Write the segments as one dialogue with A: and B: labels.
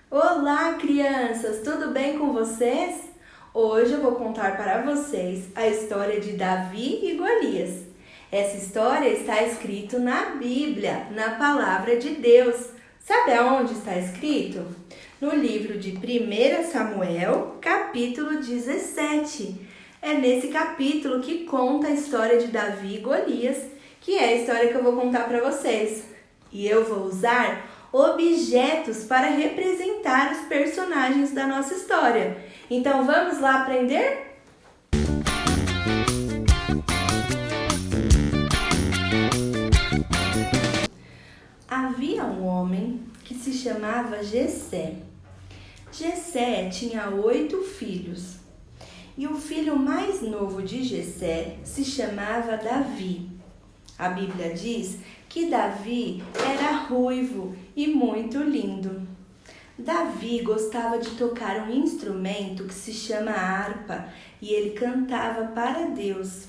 A: Olá, crianças! Tudo bem com vocês? Hoje eu vou contar para vocês a história de Davi e Golias. Essa história está escrita na Bíblia, na Palavra de Deus. Sabe aonde está escrito? No livro de 1 Samuel, capítulo 17. É nesse capítulo que conta a história de Davi e Golias, que é a história que eu vou contar para vocês. E eu vou usar objetos para representar os personagens da nossa história. Então vamos lá aprender? Havia um homem que se chamava Jessé. Jessé tinha 8 filhos. E o filho mais novo de Jessé se chamava Davi. A Bíblia diz que Davi era ruivo e muito lindo. Davi gostava de tocar um instrumento que se chama harpa e ele cantava para Deus.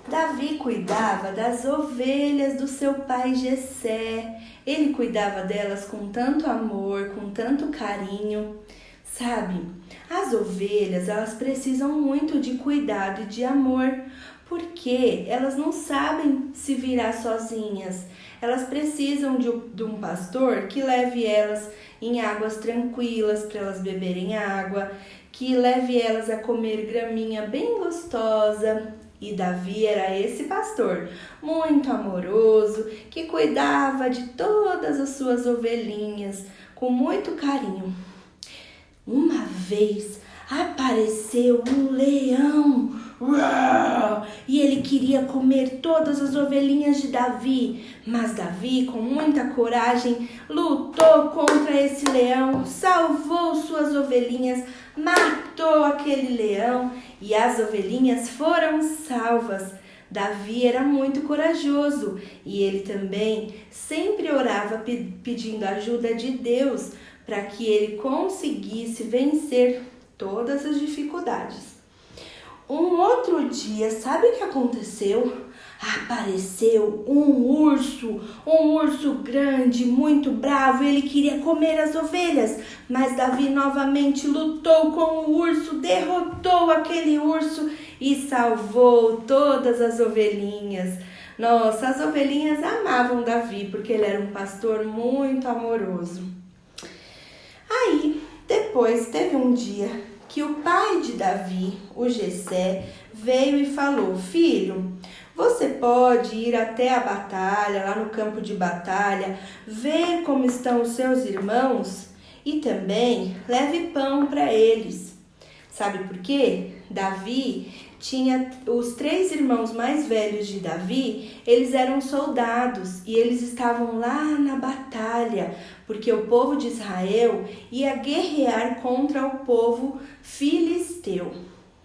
A: Davi cuidava das ovelhas do seu pai Jessé. Ele cuidava delas com tanto amor, com tanto carinho. Sabe, as ovelhas, elas precisam muito de cuidado e de amor, porque elas não sabem se virar sozinhas. Elas precisam de um pastor que leve elas em águas tranquilas para elas beberem água, que leve elas a comer graminha bem gostosa. E Davi era esse pastor, muito amoroso, que cuidava de todas as suas ovelhinhas com muito carinho. Uma vez apareceu um leão e ele queria comer todas as ovelhinhas de Davi, mas Davi, com muita coragem, lutou contra esse leão, salvou suas ovelhinhas, matou aquele leão e as ovelhinhas foram salvas. Davi era muito corajoso e ele também sempre orava pedindo ajuda de Deus para que ele conseguisse vencer todas as dificuldades. Um outro dia, sabe o que aconteceu? Apareceu um urso grande, muito bravo. Ele queria comer as ovelhas, mas Davi novamente lutou com o urso, derrotou aquele urso e salvou todas as ovelhinhas. Nossa, as ovelhinhas amavam Davi porque ele era um pastor muito amoroso. Aí, depois teve um dia que o pai de Davi, o Jessé, veio e falou: filho, você pode ir até a batalha, lá no campo de batalha, ver como estão os seus irmãos e também leve pão para eles. Sabe por quê? Davi tinha os 3 irmãos mais velhos de Davi, eles eram soldados e eles estavam lá na batalha, porque o povo de Israel ia guerrear contra o povo filisteu.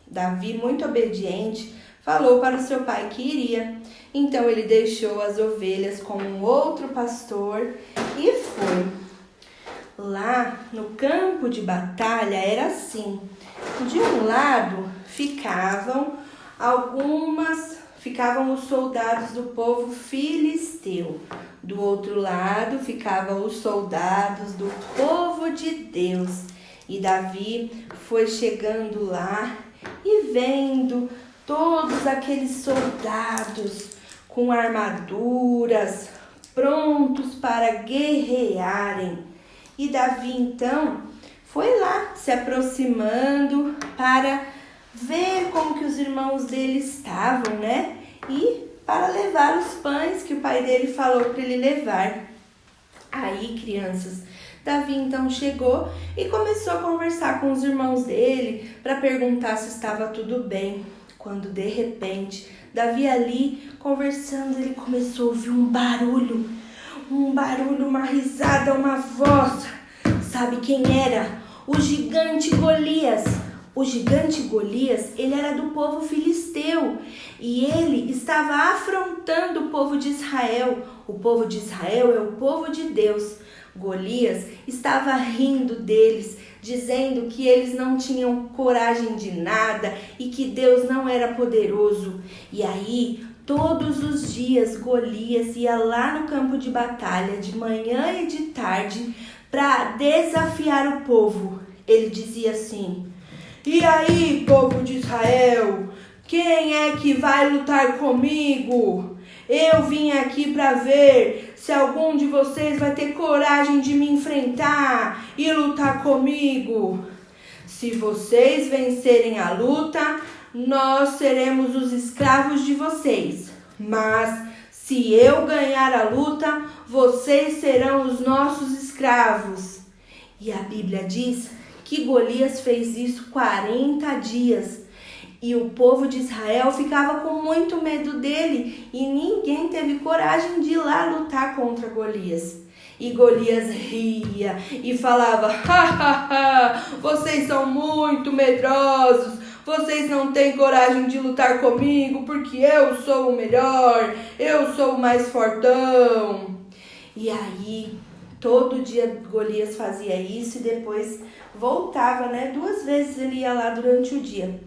A: Davi, muito obediente, falou para o seu pai que iria. Então ele deixou as ovelhas com um outro pastor e foi. Lá no campo de batalha era assim: de um lado ficavam os soldados do povo filisteu. Do outro lado ficavam os soldados do povo de Deus. E Davi foi chegando lá e vendo todos aqueles soldados com armaduras, prontos para guerrearem. E Davi então foi lá se aproximando para ver como que os irmãos dele estavam, né? E para levar os pães que o pai dele falou para ele levar. Aí, crianças, Davi então chegou e começou a conversar com os irmãos dele para perguntar se estava tudo bem. Quando de repente, Davi ali conversando, ele começou a ouvir um barulho, uma risada, uma voz. Sabe quem era? O gigante Golias. O gigante Golias, ele era do povo filisteu e ele estava afrontando o povo de Israel. O povo de Israel é o povo de Deus. Golias estava rindo deles, dizendo que eles não tinham coragem de nada e que Deus não era poderoso. E aí, todos os dias, Golias ia lá no campo de batalha, de manhã e de tarde, para desafiar o povo. Ele dizia assim: e aí, povo de Israel, quem é que vai lutar comigo? Eu vim aqui para ver se algum de vocês vai ter coragem de me enfrentar e lutar comigo. Se vocês vencerem a luta, nós seremos os escravos de vocês. Mas se eu ganhar a luta, vocês serão os nossos escravos. E a Bíblia diz que Golias fez isso 40 dias. E o povo de Israel ficava com muito medo dele e ninguém teve coragem de ir lá lutar contra Golias. E Golias ria e falava: vocês são muito medrosos, vocês não têm coragem de lutar comigo porque eu sou o melhor, eu sou o mais fortão. E aí, todo dia Golias fazia isso e depois voltava, 2 vezes ele ia lá durante o dia.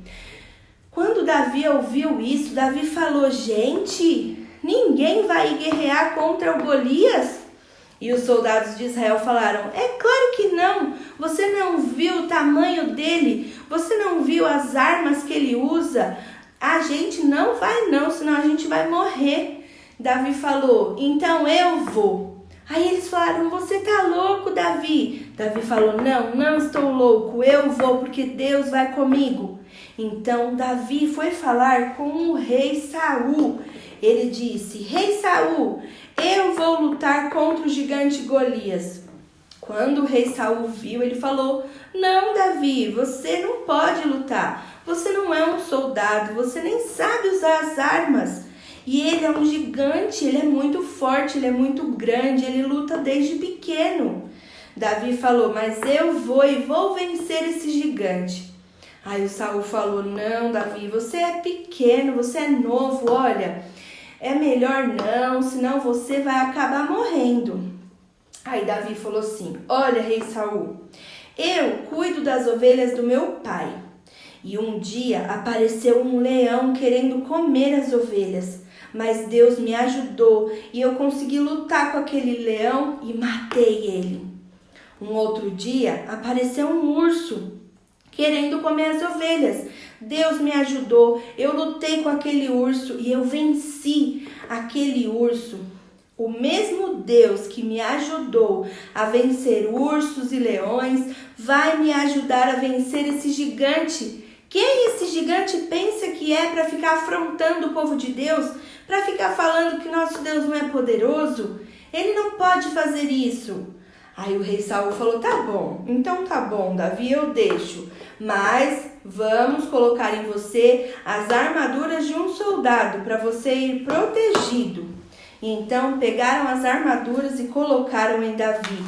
A: Quando Davi ouviu isso, Davi falou: gente, ninguém vai guerrear contra o Golias? E os soldados de Israel falaram: é claro que não, você não viu o tamanho dele, você não viu as armas que ele usa, a gente não vai não, senão a gente vai morrer. Davi falou: então eu vou. Aí eles falaram: você tá louco, Davi? Davi falou: não estou louco, eu vou porque Deus vai comigo. Então Davi foi falar com o rei Saul. Ele disse: rei Saul, eu vou lutar contra o gigante Golias. Quando o rei Saul viu, ele falou: não, Davi, você não pode lutar. Você não é um soldado, você nem sabe usar as armas. E ele é um gigante, ele é muito forte, ele é muito grande, ele luta desde pequeno. Davi falou: mas eu vou e vou vencer esse gigante. Aí o Saul falou: não, Davi, você é pequeno, você é novo, olha, é melhor não, senão você vai acabar morrendo. Aí Davi falou assim: olha, rei Saul, eu cuido das ovelhas do meu pai. E um dia apareceu um leão querendo comer as ovelhas, mas Deus me ajudou e eu consegui lutar com aquele leão e matei ele. Um outro dia apareceu um urso querendo comer as ovelhas. Deus me ajudou, eu lutei com aquele urso e eu venci aquele urso. O mesmo Deus que me ajudou a vencer ursos e leões vai me ajudar a vencer esse gigante. Quem esse gigante pensa que é para ficar afrontando o povo de Deus? Para ficar falando que nosso Deus não é poderoso? Ele não pode fazer isso. Aí o rei Saul falou: tá bom, então tá bom, Davi, eu deixo. Mas vamos colocar em você as armaduras de um soldado para você ir protegido. Então pegaram as armaduras e colocaram em Davi.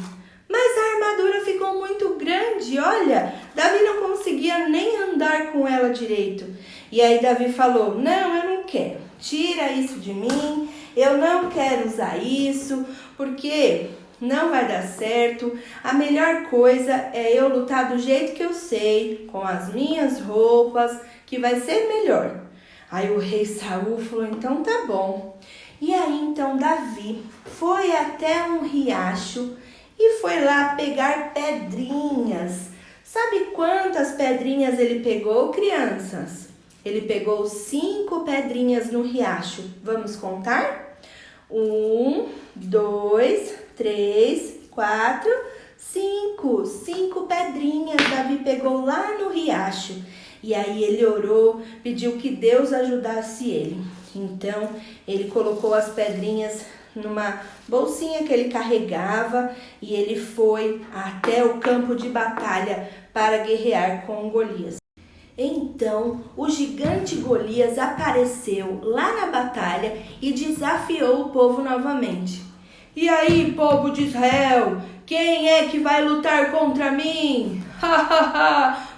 A: Mas a armadura ficou muito grande, olha, Davi não conseguia nem andar com ela direito. E aí Davi falou: não, eu não quero, tira isso de mim, eu não quero usar isso, porque não vai dar certo. A melhor coisa é eu lutar do jeito que eu sei, com as minhas roupas, que vai ser melhor. Aí o rei Saul falou: então tá bom. E aí então Davi foi até um riacho e foi lá pegar pedrinhas. Sabe quantas pedrinhas ele pegou, crianças? Ele pegou 5 pedrinhas no riacho. Vamos contar? 1, 2, 3, 4, 5. 5 pedrinhas Davi pegou lá no riacho. E aí ele orou, pediu que Deus ajudasse ele. Então ele colocou as pedrinhas numa bolsinha que ele carregava e ele foi até o campo de batalha para guerrear com Golias. Então o gigante Golias apareceu lá na batalha e desafiou o povo novamente. E aí, povo de Israel, quem é que vai lutar contra mim?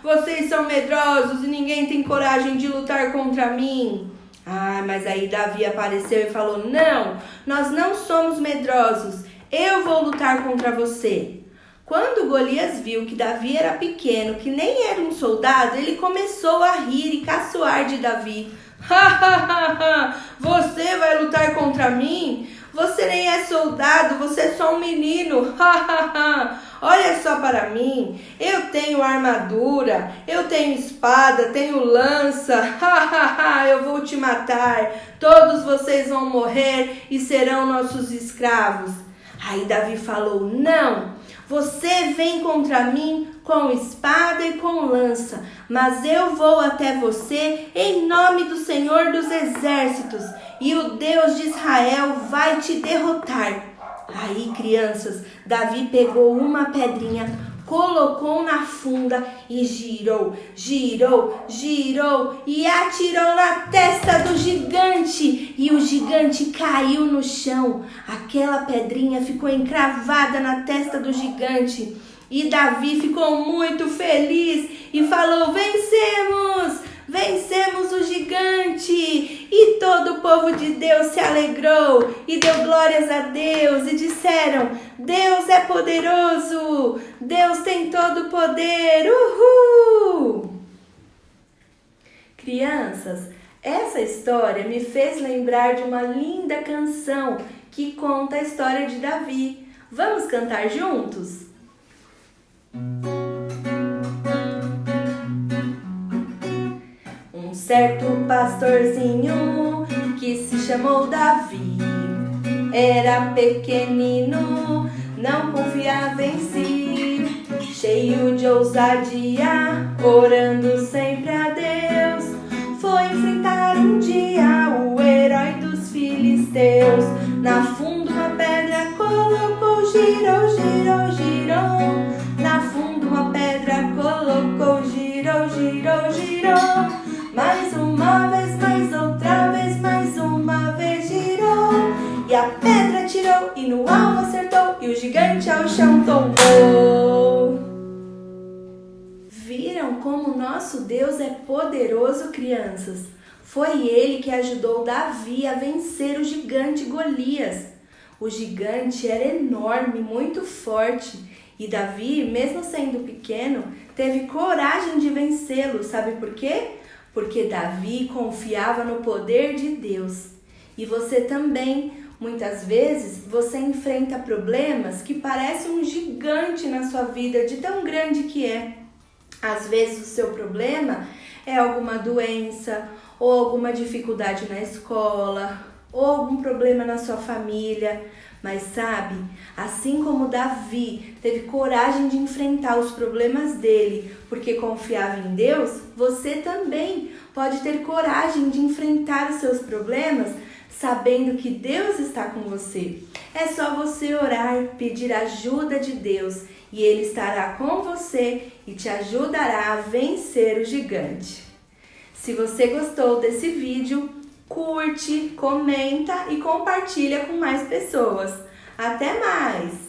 A: Vocês são medrosos e ninguém tem coragem de lutar contra mim. Ah, mas aí Davi apareceu e falou: não, nós não somos medrosos, eu vou lutar contra você. Quando Golias viu que Davi era pequeno, que nem era um soldado, ele começou a rir e caçoar de Davi. Você vai lutar contra mim? Você nem é soldado, você é só um menino. Olha só para mim, eu tenho armadura, eu tenho espada, tenho lança, eu vou te matar, todos vocês vão morrer e serão nossos escravos. Aí Davi falou, não, você vem contra mim com espada e com lança, mas eu vou até você em nome do Senhor dos Exércitos, e o Deus de Israel vai te derrotar. Aí, crianças, Davi pegou uma pedrinha, colocou na funda e girou e atirou na testa do gigante. E o gigante caiu no chão. Aquela pedrinha ficou encravada na testa do gigante. E Davi ficou muito feliz e falou, vencemos! Vencemos o gigante! E todo o povo de Deus se alegrou e deu glórias a Deus e disseram, Deus é poderoso! Deus tem todo o poder! Uhul! Crianças, essa história me fez lembrar de uma linda canção que conta a história de Davi. Vamos cantar juntos? Um certo pastorzinho que se chamou Davi era pequenino, não confiava em si, cheio de ousadia, orando sempre a Deus. Foi enfrentar um dia o herói dos filisteus. Na funda uma pedra colocou, girou. Na funda uma pedra colocou, girou. Mais uma vez, mais outra vez, mais uma vez girou. E a pedra tirou e no alvo acertou, e o gigante ao chão tombou. Viram como nosso Deus é poderoso, crianças? Foi ele que ajudou Davi a vencer o gigante Golias. O gigante era enorme, muito forte. E Davi, mesmo sendo pequeno, teve coragem de vencê-lo. Sabe por quê? Porque Davi confiava no poder de Deus. E você também, muitas vezes, você enfrenta problemas que parecem um gigante na sua vida, de tão grande que é. Às vezes o seu problema é alguma doença, ou alguma dificuldade na escola, ou algum problema na sua família. Mas sabe, assim como Davi teve coragem de enfrentar os problemas dele porque confiava em Deus, você também pode ter coragem de enfrentar os seus problemas sabendo que Deus está com você. É só você orar, pedir ajuda de Deus e Ele estará com você e te ajudará a vencer o gigante. Se você gostou desse vídeo, curte, comenta e compartilha com mais pessoas. Até mais!